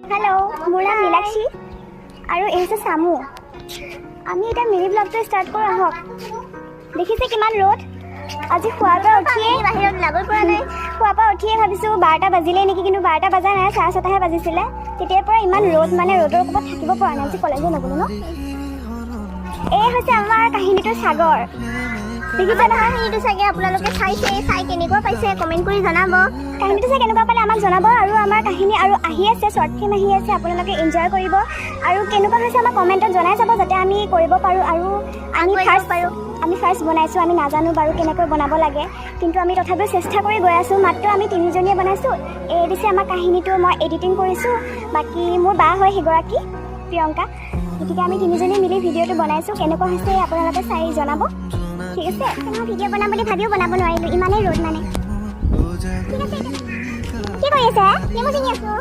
hello मोर नाम नीलाक्षी और ये सामू आमी इतना मिनी ब्लॉग स्टार्ट कर आहक देखिसे किमान र'द আজি খোৱাৰ পৰা উঠিয়ে বাহিৰত ওলাবই পৰা নাই খোৱাৰ পৰা উঠিয়ে ভাবিছোঁ 12টা বাজিলে নেকি কিন্তু 12টা বজা নাই 7:30হে বাজিছিলে তেতিয়াৰ পৰা ইমান ৰ'দ মানে ৰ'দৰ কোবত থাকিব পৰা নাই আজি কলেজে নগলো ন এই হৈছে আমাৰ কাহিনীটো সাগৰ দেখিছে নহয় কাহিনীটো চাগে আপোনালোকে চাই কেনেকুৱা পাইছে কমেণ্ট কৰি জনাব কাহিনীটো চাই কেনেকুৱা পালে আমাক জনাব আৰু আমাৰ কাহিনী আৰু আহি আছে শ্বৰ্ট ফিল্ম আহি আছে আপোনালোকে এনজয় কৰিব আৰু কেনেকুৱা হৈছে আমাক কমেণ্টত জনাই যাব যাতে আমি কৰিব পাৰোঁ আৰু আমি ফাৰ্ষ্ট বনাইছোঁ আমি নাজানো বাৰু কেনেকৈ বনাব লাগে কিন্তু আমি তথাপিও চেষ্টা কৰি গৈ আছোঁ মাত্ৰ আমি তিনিজনীয়ে বনাইছোঁ এই দিছে আমাৰ কাহিনীটো মই এডিটিং কৰিছোঁ বাকী মোৰ বা হয় সেইগৰাকী প্ৰিয়ংকা গতিকে আমি তিনিজনী মিলি ভিডিঅ'টো বনাইছোঁ কেনেকুৱা হৈছে আপোনালোকে চাই জনাব ঠিক আছে মই ভিডিঅ' বনাম বুলি ভাবিও বনাব নোৱাৰিলোঁ ইমানেই ৰ'দ মানে ঠিক আছে কি কৰি আছে নেমু চিঙি আছোঁ